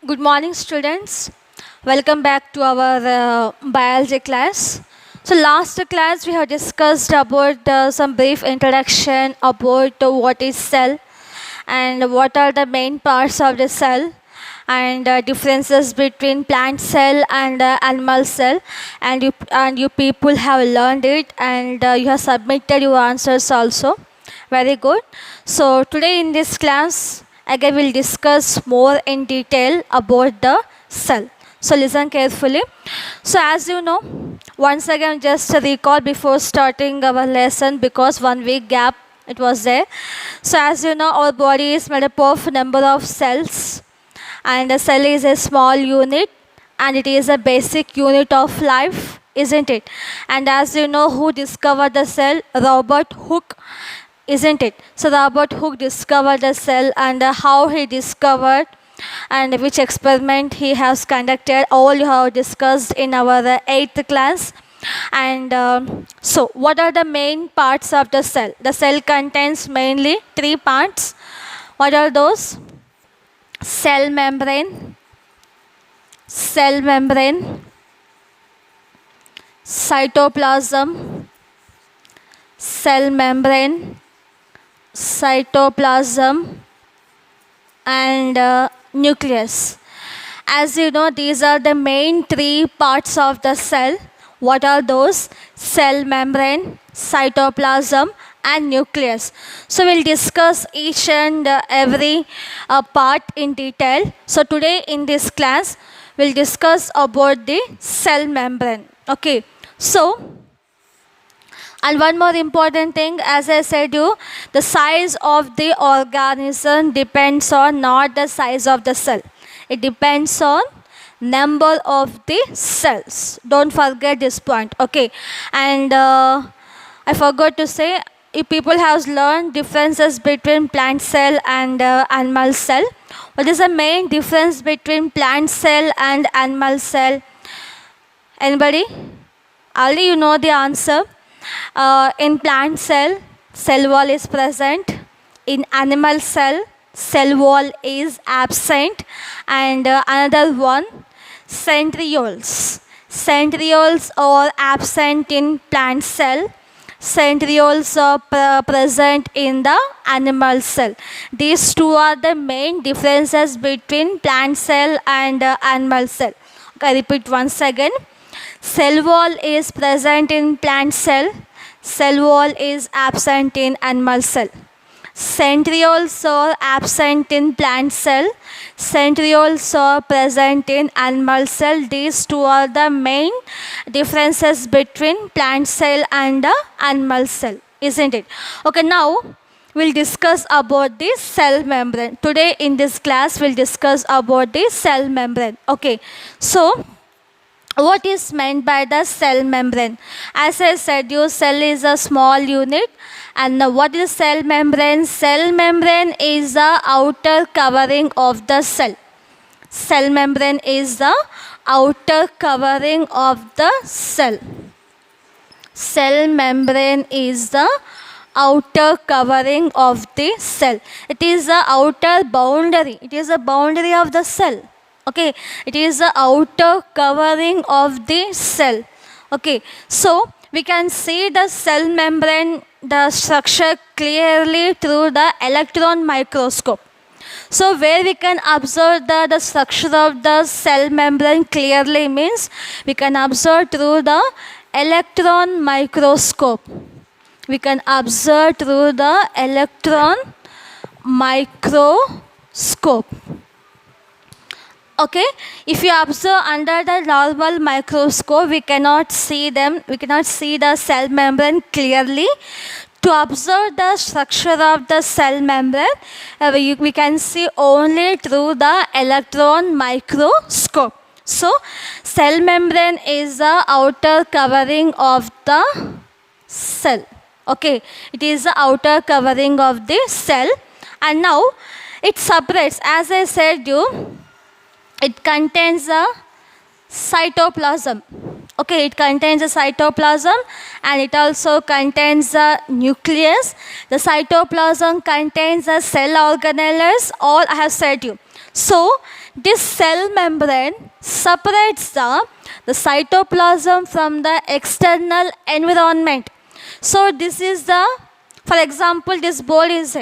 Good morning, students. Welcome back to our biology class. So, last class we have discussed about some brief introduction about what is cell and what are the main parts of the cell and differences between plant cell and animal cell, and you people have learned it, and you have submitted your answers also. Very good. So today in this class again we'll discuss more in detail about the cell. So listen carefully. So as you know, once again just a recall before starting our lesson, because 1 week gap it was there. So as you know, our body is made up of number of cells, and a cell is a small unit, and it is a basic unit of life, isn't it? And as you know, who discovered the cell? Robert Hooke, isn't it? So Robert Hooke discovered the cell, and how he discovered and which experiment he has conducted, all you have discussed in our 8th class. And so what are the main parts of the cell? The cell contains mainly 3 parts. What are those? Cell membrane, cytoplasm, cell membrane, cytoplasm, and nucleus. As you know, these are the main 3 parts of the cell. What are those? Cell membrane, cytoplasm, and nucleus. So we'll discuss each and every part in detail. So today in this class we'll discuss about the cell membrane. Okay. So, and one more important thing, as I said you, the size of the organism depends on not the size of the cell. It depends on number of the cells. Don't forget this point. Okay. And I forgot to say, if people have learned differences between plant cell and animal cell. What is the main difference between plant cell and animal cell? Anybody? Already you know the answer. In plant cell, cell wall is present. In animal cell, cell wall is absent. And another one, centrioles. Centrioles are absent in plant cell. Centrioles are present in the animal cell. These two are the main differences between plant cell and animal cell. Okay, I repeat once again. Cell wall is present in plant cell. Cell wall is absent in animal cell. Centrioles are absent in plant cell. Centrioles are present in animal cell. These two are the main differences between plant cell and animal cell, isn't it? Okay, now we'll discuss about the cell membrane. Today in this class we'll discuss about the cell membrane. Okay, so what is meant by the cell membrane? As I said, your cell is a small unit. And what is cell membrane? Cell membrane is the outer covering of the cell. Cell membrane is the outer covering of the cell. Cell membrane is the outer covering of the cell. It is the outer boundary. It is the boundary of the cell. Okay, it is the outer covering of the cell. Okay, so we can see the cell membrane, the structure clearly through the electron microscope. So where we can observe the structure of the cell membrane clearly means we can observe through the electron microscope. We can observe through the electron microscope. Okay, if you observe under the normal microscope, we cannot see them, we cannot see the cell membrane clearly. To observe the structure of the cell membrane, we can see only through the electron microscope. So, cell membrane is the outer covering of the cell. Okay, it is the outer covering of the cell, and now it separates, as I said you, it contains a cytoplasm. Okay, it contains a cytoplasm, and it also contains a nucleus. The cytoplasm contains a cell organelles, all I have said you. So this cell membrane separates the cytoplasm from the external environment. So this is for example, this board is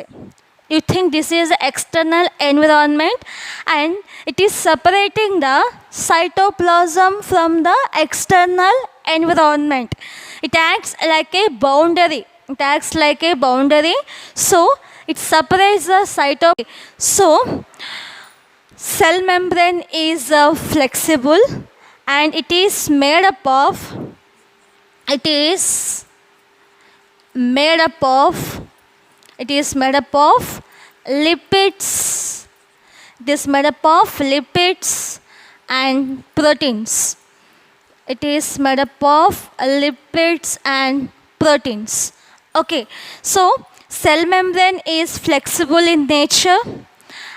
you think this is the external environment, and it is separating the cytoplasm from the external environment. It acts like a boundary. So it separates the cytoplasm. So cell membrane is flexible, and it is made up of lipids. It is made up of lipids and proteins. Okay, so cell membrane is flexible in nature,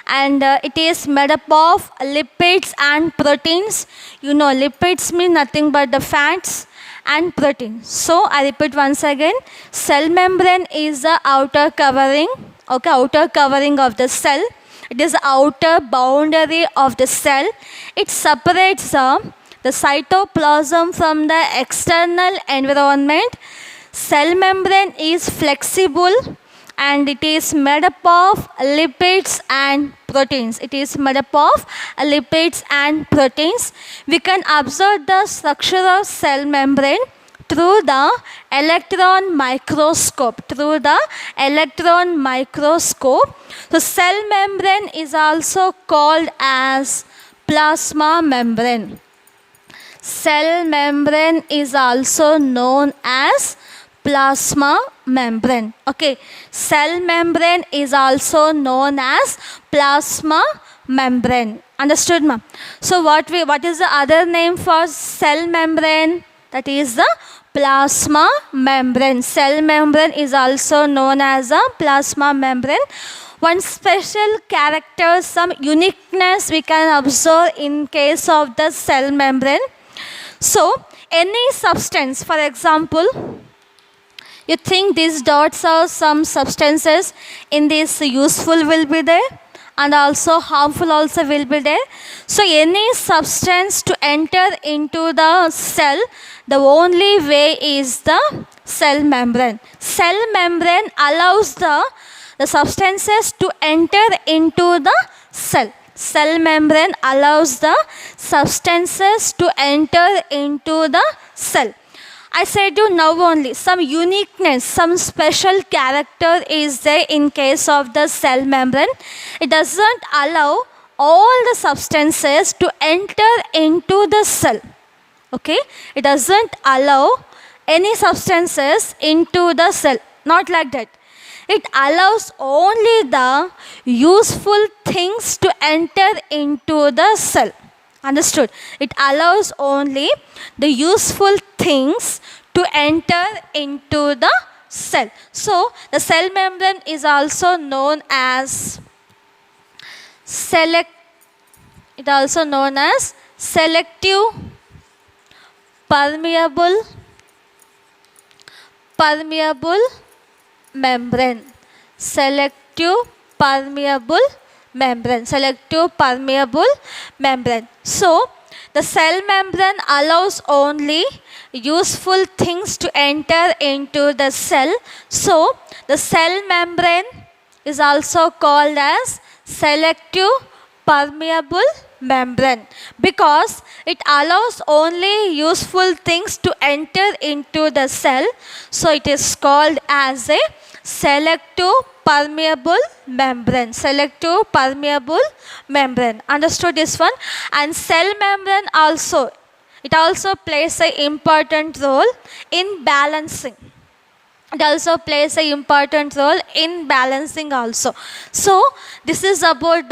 and it is made up of lipids and proteins. You know, lipids mean nothing but the fats, and proteins. So I repeat once again, cell membrane is the outer covering of the cell. It is the outer boundary of the cell. It separates the cytoplasm from the external environment. Cell membrane is flexible, and it is made up of lipids and proteins. We can observe the structure of cell membrane through the electron microscope. So cell membrane is also called as plasma membrane. Cell membrane is also known as plasma membrane. Okay, cell membrane is also known as plasma membrane. Understood, ma'am? So what is the other name for cell membrane? That is the plasma membrane. Cell membrane is also known as a plasma membrane. One special character, some uniqueness we can observe in case of the cell membrane. So any substance, for example, you think these dots are some substances, in this useful will be there and also harmful also will be there. So any substance to enter into the cell, the only way is the cell membrane. Cell membrane allows the substances to enter into the cell. Cell membrane allows the substances to enter into the cell. I said you now only some uniqueness, some special character is there in case of the cell membrane. It doesn't allow all the substances to enter into the cell. Okay, it doesn't allow any substances into the cell. Not like that. It allows only the useful things to enter into the cell. Understood? It allows only the useful things to enter into the cell. So the cell membrane is also known as selective permeable membrane. Selective permeable membrane. So the cell membrane allows only useful things to enter into the cell. So the cell membrane is also called as selective permeable membrane because it allows only useful things to enter into the cell. So it is called as a selective permeable membrane. Understood this one? And cell membrane also, it also plays an important role in balancing. Also. So this is about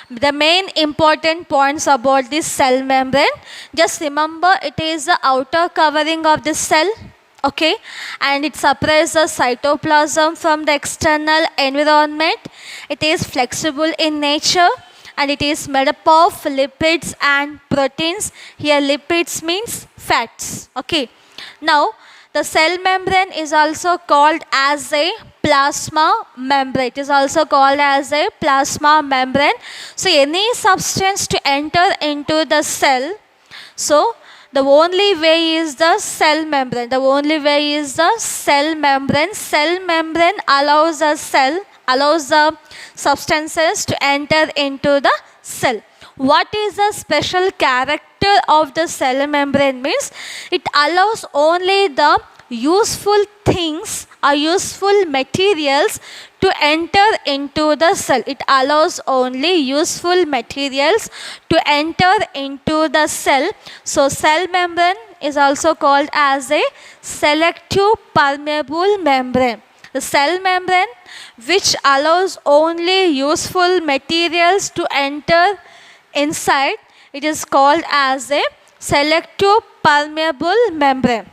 the main important points about this cell membrane. Just remember, it is the outer covering of the cell. Okay, and it separates the cytoplasm from the external environment. It is flexible in nature, and it is made up of lipids and proteins. Here lipids means fats. Okay, now the cell membrane is also called as a plasma membrane. It is also called as a plasma membrane. So any substance to enter into the cell, so the only way is the cell membrane. The only way is the cell membrane. Cell membrane allows the substances to enter into the cell. What is the special character of the cell membrane means it allows only the useful things or useful materials to enter into the cell. It allows only useful materials to enter into the cell. So cell membrane is also called as a selective permeable membrane. The cell membrane which allows only useful materials to enter inside, it is called as a selective permeable membrane.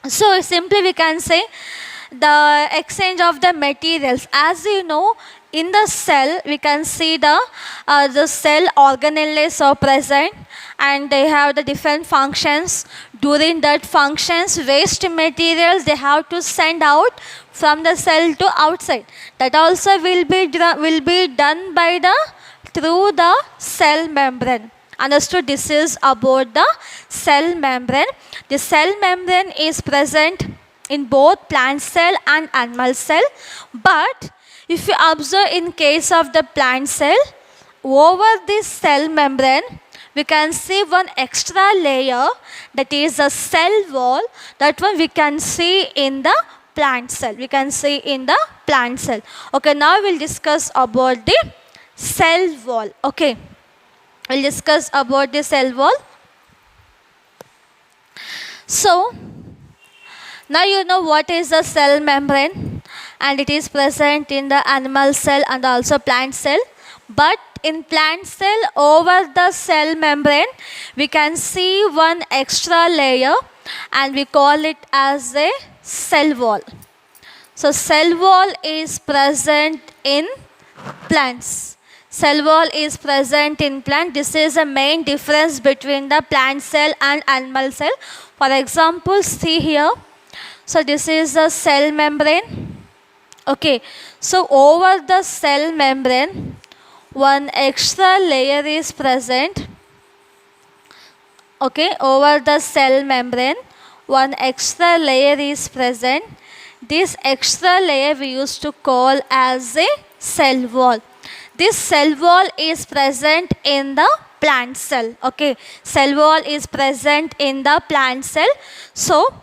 So simply we can say the exchange of the materials. As you know, in the cell we can see the cell organelles are present and they have the different functions. During that functions, waste materials they have to send out from the cell to outside. That also will be done by through the cell membrane. Understood? This is about the cell membrane. The cell membrane is present in both plant cell and animal cell. But if you observe in case of the plant cell, over this cell membrane, we can see one extra layer, that is a cell wall. That one we can see in the plant cell. We can see in the plant cell. Okay, now we'll discuss about the cell wall. Okay, we'll discuss about the cell wall. So, now you know what is the cell membrane, and it is present in the animal cell and also plant cell. But in plant cell, over the cell membrane, we can see one extra layer and we call it as a cell wall. So cell wall is present in plants. Cell wall is present in plant. This is a main difference between the plant cell and animal cell. For example, see here. So this is the cell membrane. Okay. So over the cell membrane, one extra layer is present. Okay. Over the cell membrane, one extra layer is present. This extra layer we used to call as a cell wall. This cell wall is present in the plant cell. Okay, cell wall is present in the plant cell. So,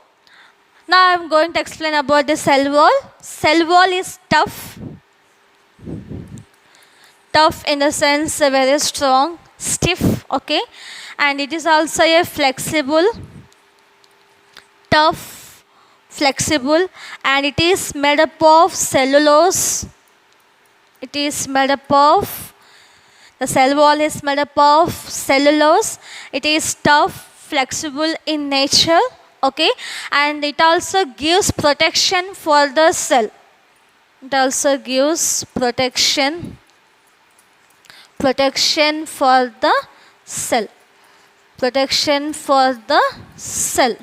now I am going to explain about the cell wall. Cell wall is tough. Tough in the sense very strong, stiff. Okay, and it is also a flexible, tough, flexible, and it is made up of cellulose. It is made up of, the cell wall is made up of cellulose. It is tough, flexible in nature. Okay, and it also gives protection for the cell. It also gives protection for the cell. Protection for the cell.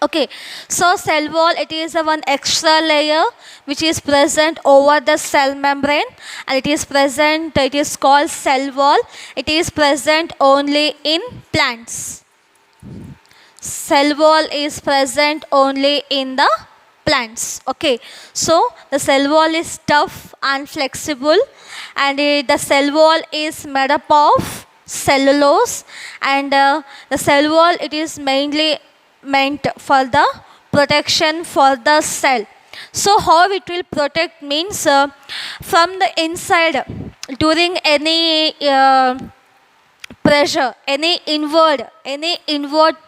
Okay, so cell wall, it is a one extra layer which is present over the cell membrane, and it is present, it is called cell wall. It is present only in plants. Cell wall is present only in the plants. Okay, so the cell wall is tough and flexible, and the cell wall is made up of cellulose, and the cell wall, it is mainly meant for the protection for the cell. So how it will protect means from the inside, during any pressure, any inward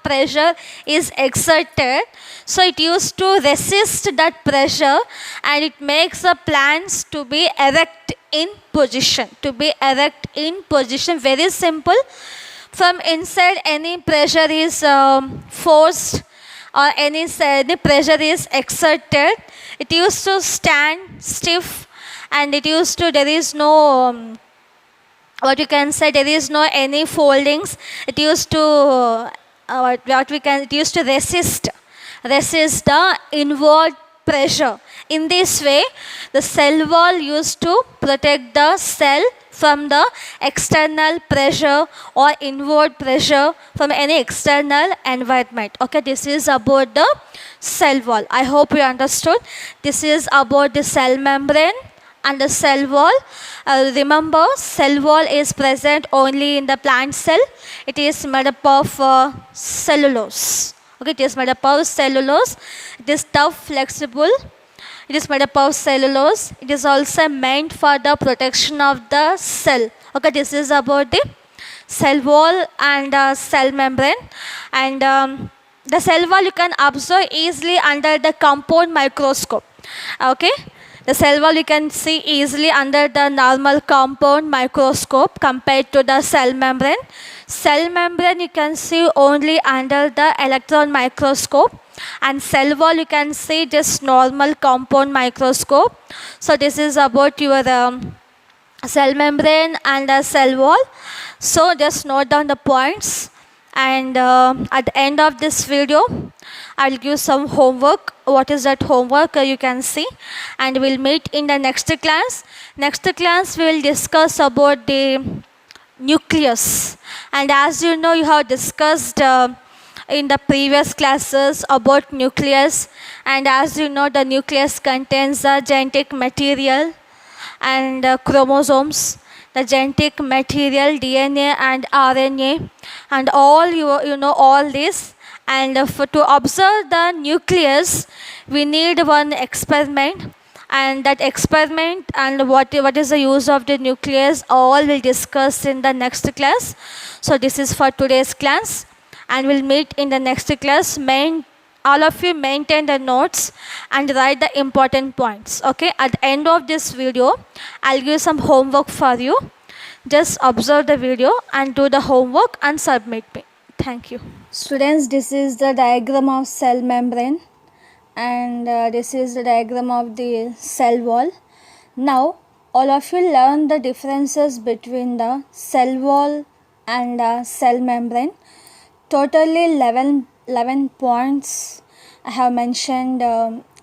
pressure is exerted, so it used to resist that pressure, and it makes the plants to be erect in position. Very simple. From inside, any pressure is forced or any pressure is exerted, it used to stand stiff, and it used to, there is no what you can say, there is no any foldings. It used to it used to resist the inward pressure. In this way, the cell wall used to protect the cell from the external pressure or inward pressure from any external environment. Okay, this is about the cell wall. I hope you understood. This is about the cell membrane and the cell wall. Remember, cell wall is present only in the plant cell. It is made up of cellulose. Okay, it is made up of cellulose. It is tough, flexible. It is made up of cellulose. It is also meant for the protection of the cell. Okay, this is about the cell wall and cell membrane. And the cell wall you can observe easily under the compound microscope. Okay, the cell wall you can see easily under the normal compound microscope compared to the cell membrane. Cell membrane you can see only under the electron microscope, and cell wall you can see just normal compound microscope. So this is about your cell membrane and cell wall. So just note down the points, and at the end of this video I'll give some homework. What is that homework you can see, and we'll meet in the next class. Next class we will discuss about the nucleus, and as you know, you have discussed in the previous classes about nucleus, and as you know, the nucleus contains the genetic material and chromosomes, the genetic material, DNA and RNA, and all you know all this. And to observe the nucleus, we need one experiment, and that experiment and what is the use of the nucleus, all will discuss in the next class. So this is for today's class, and we'll meet in the next class. All of you maintain the notes and write the important points. Okay, at the end of this video I'll give some homework for you. Just observe the video and do the homework and submit me. Thank you. Students, this is the diagram of cell membrane, and this is the diagram of the cell wall. Now all of you learn the differences between the cell wall and cell membrane. Totally 11 points I have mentioned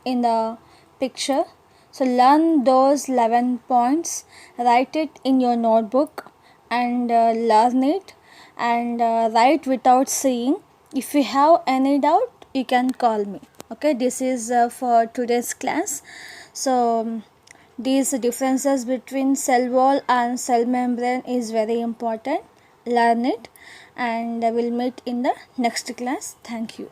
in the picture. So learn those 11 points, write it in your notebook and learn it, and write without seeing. If you have any doubt, you can call me. Okay, this is for today's class. So these differences between cell wall and cell membrane is very important. Learn it, and we'll meet in the next class. Thank you.